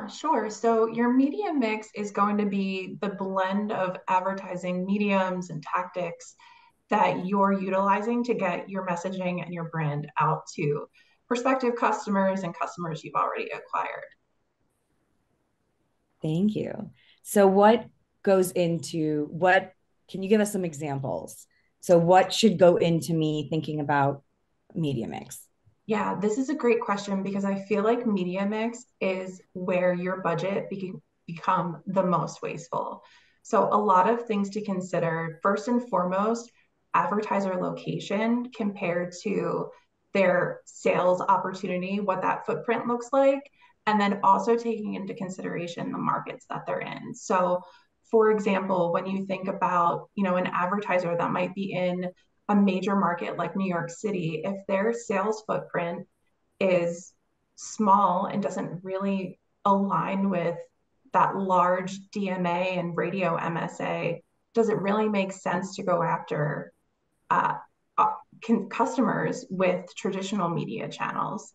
Sure. So your media mix is going to be the blend of advertising mediums and tactics that you're utilizing to get your messaging and your brand out to prospective customers and customers you've already acquired. Thank you. So what goes into what, can you give us some examples? So what should go into me thinking about media mix? Yeah, this is a great question because I feel like media mix is where your become the most wasteful. So a lot of things to consider. First and foremost, advertiser location compared to their sales opportunity, what that footprint looks like, and then also taking into consideration the markets that they're in. So for example, when you think about, an advertiser that might be in a major market like New York City, if their sales footprint is small and doesn't really align with that large DMA and radio MSA, does it really make sense to go after uh, uh, customers with traditional media channels?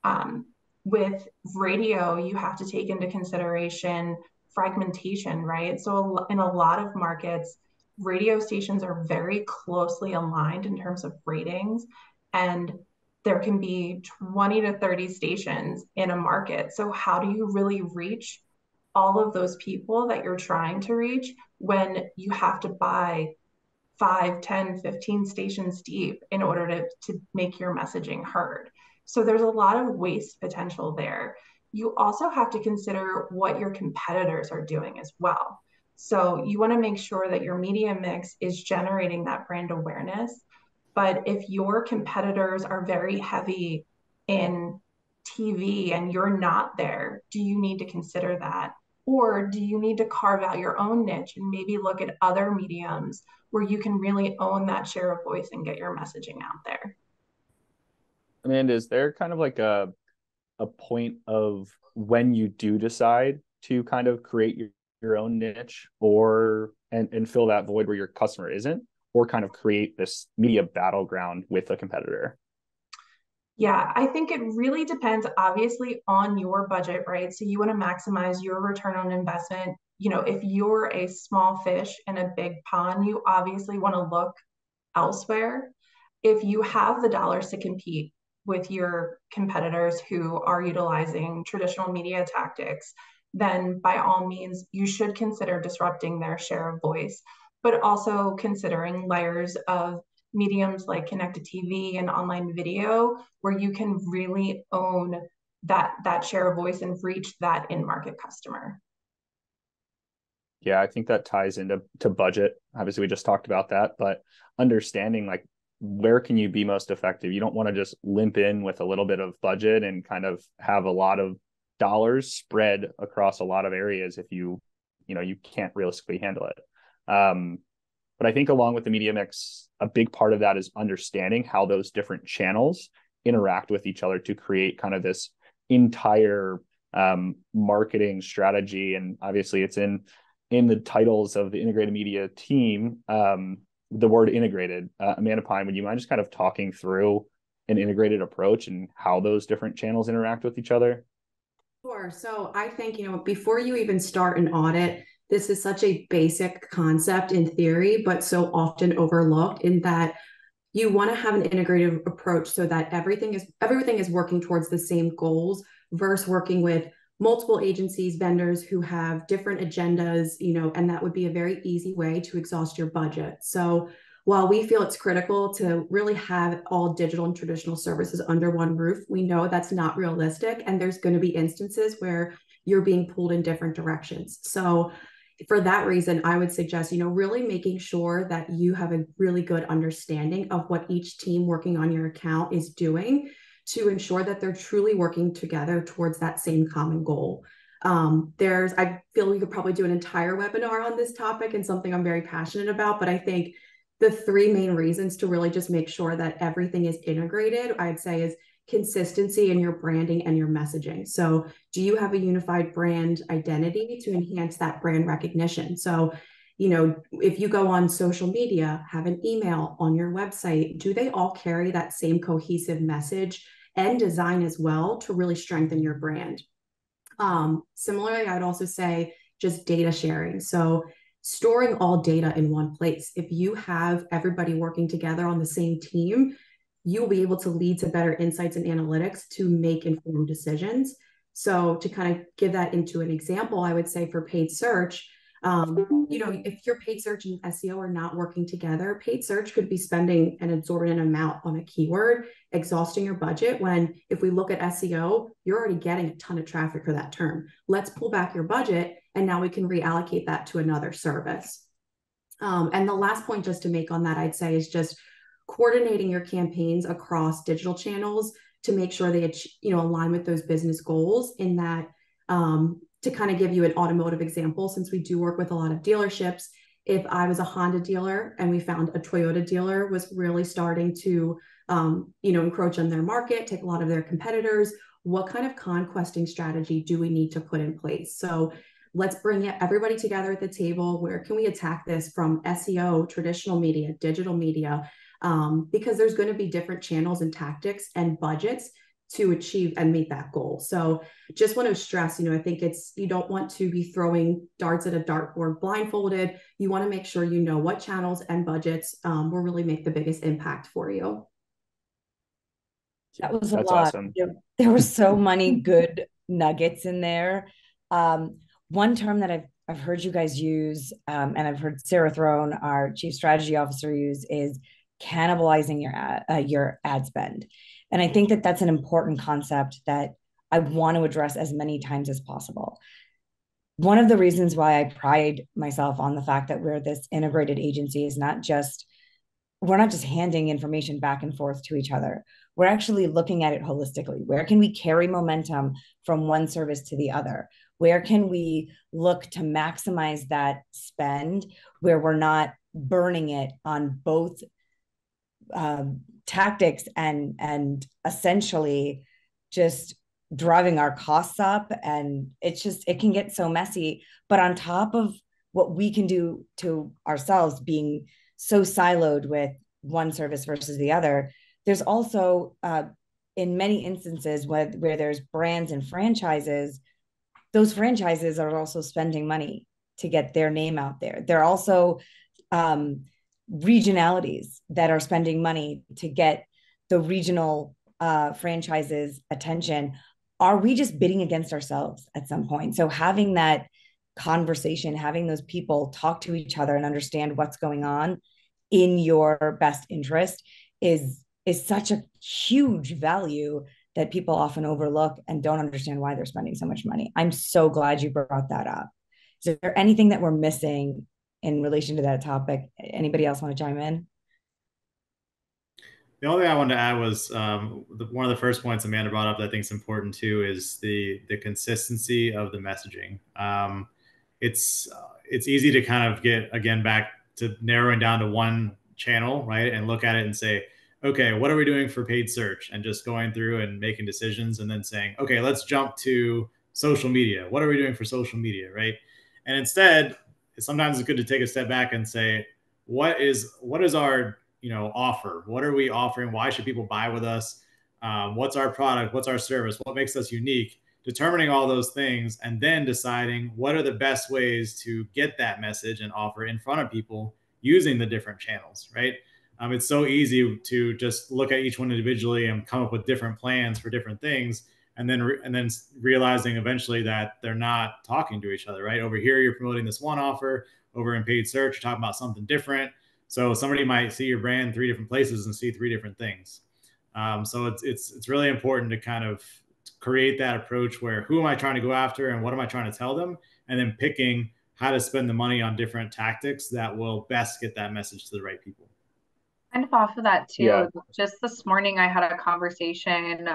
Um, with radio, you have to take into consideration fragmentation, right? So in a lot of markets, radio stations are very closely aligned in terms of ratings, and there can be 20 to 30 stations in a market. So how do you really reach all of those people that you're trying to reach when you have to buy 5, 10, 15 stations deep in order to make your messaging heard? So there's a lot of waste potential there. You also have to consider what your competitors are doing as well. So you want to make sure that your media mix is generating that brand awareness. But if your competitors are very heavy in TV and you're not there, do you need to consider that? Or do you need to carve out your own niche and maybe look at other mediums where you can really own that share of voice and get your messaging out there? Amanda, is there kind of like a point of when you do decide to kind of create your own niche or and fill that void where your customer isn't, or kind of create this media battleground with a competitor? Yeah, I think it really depends, obviously, on your budget, right? So you want to maximize your return on investment. If you're a small fish in a big pond, you obviously want to look elsewhere. If you have the dollars to compete with your competitors who are utilizing traditional media tactics, then by all means, you should consider disrupting their share of voice, but also considering layers of mediums like connected TV and online video where you can really own that share of voice and reach that in-market customer. Yeah, I think that ties into budget. Obviously, we just talked about that, but understanding like where can you be most effective? You don't want to just limp in with a little bit of budget and kind of have a lot of dollars spread across a lot of areas if you can't realistically handle it. But I think along with the media mix, a big part of that is understanding how those different channels interact with each other to create kind of this entire marketing strategy. And obviously, it's in the titles of the integrated media team, the word integrated. Amanda Pine, would you mind just kind of talking through an integrated approach and how those different channels interact with each other? Sure. So I think, before you even start an audit, this is such a basic concept in theory, but so often overlooked in that you want to have an integrated approach so that everything is working towards the same goals versus working with multiple agencies, vendors who have different agendas, and that would be a very easy way to exhaust your budget. So while we feel it's critical to really have all digital and traditional services under one roof, we know that's not realistic. And there's going to be instances where you're being pulled in different directions. So for that reason, I would suggest, really making sure that you have a really good understanding of what each team working on your account is doing to ensure that they're truly working together towards that same common goal. I feel we could probably do an entire webinar on this topic and something I'm very passionate about, but I think the three main reasons to really just make sure that everything is integrated, I'd say, is consistency in your branding and your messaging. So do you have a unified brand identity to enhance that brand recognition? So, if you go on social media, have an email on your website, do they all carry that same cohesive message and design as well to really strengthen your brand? Similarly, I would also say just data sharing. So storing all data in one place. If you have everybody working together on the same team, you'll be able to lead to better insights and analytics to make informed decisions. So to kind of give that into an example, I would say for paid search, if your paid search and SEO are not working together, paid search could be spending an exorbitant amount on a keyword, exhausting your budget. When if we look at SEO, you're already getting a ton of traffic for that term. Let's pull back your budget, and now we can reallocate that to another service. And the last point just to make on that, I'd say, is just coordinating your campaigns across digital channels to make sure they align with those business goals. In that, to kind of give you an automotive example, since we do work with a lot of dealerships, if I was a Honda dealer and we found a Toyota dealer was really starting to encroach on their market, take a lot of their competitors, what kind of conquesting strategy do we need to put in place? So let's bring everybody together at the table. Where can we attack this from SEO, traditional media, digital media? Because there's going to be different channels and tactics and budgets to achieve and meet that goal. So just want to stress, I think you don't want to be throwing darts at a dartboard blindfolded. You want to make sure you know what channels and budgets will really make the biggest impact for you. That was a That's lot. awesome. There were so many good nuggets in there. One term that I've heard you guys use, and I've heard Sarah Throne, our chief strategy officer, use is cannibalizing your ad spend. And I think that that's an important concept that I want to address as many times as possible. One of the reasons why I pride myself on the fact that we're this integrated agency is we're not just handing information back and forth to each other. We're actually looking at it holistically. Where can we carry momentum from one service to the other? Where can we look to maximize that spend where we're not burning it on both tactics and essentially just driving our costs up? And it can get so messy. But on top of what we can do to ourselves, being so siloed with one service versus the other, there's also in many instances where there's brands and franchises, those franchises are also spending money to get their name out there. They're also regionalities that are spending money to get the regional franchises attention. Are we just bidding against ourselves at some point? So having that conversation, having those people talk to each other and understand what's going on in your best interest is such a huge value that people often overlook and don't understand why they're spending so much money. I'm so glad you brought that up. Is there anything that we're missing in relation to that topic? Anybody else want to chime in? The only thing I wanted to add was one of the first points Amanda brought up that I think is important too is the consistency of the messaging. It's easy to kind of get again back to narrowing down to one channel, right, and look at it and say, okay, what are we doing for paid search, and just going through and making decisions, and then saying, okay, let's jump to social media. What are we doing for social media, right? And instead, sometimes it's good to take a step back and say, what is our offer? What are we offering? Why should people buy with us? What's our product? What's our service? What makes us unique? Determining all those things and then deciding what are the best ways to get that message and offer in front of people using the different channels, right? It's so easy to just look at each one individually and come up with different plans for different things, and then realizing eventually that they're not talking to each other, right? Over here, you're promoting this one offer. Over in paid search, you're talking about something different. So somebody might see your brand 3 different places and see 3 different things. So it's really important to kind of create that approach where who am I trying to go after and what am I trying to tell them, and then picking how to spend the money on different tactics that will best get that message to the right people. Kind of off of that Yeah. too, just this morning I had a conversation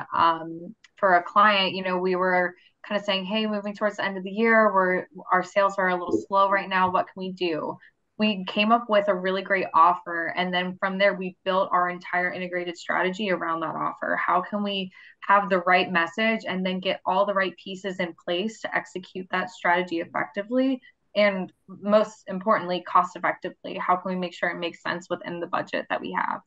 for a client. We were kind of saying, hey, moving towards the end of the year, our sales are a little slow right now. What can we do? We came up with a really great offer, and then from there we built our entire integrated strategy around that offer. How can we have the right message and then get all the right pieces in place to execute that strategy effectively, and most importantly, cost effectively? How can we make sure it makes sense within the budget that we have?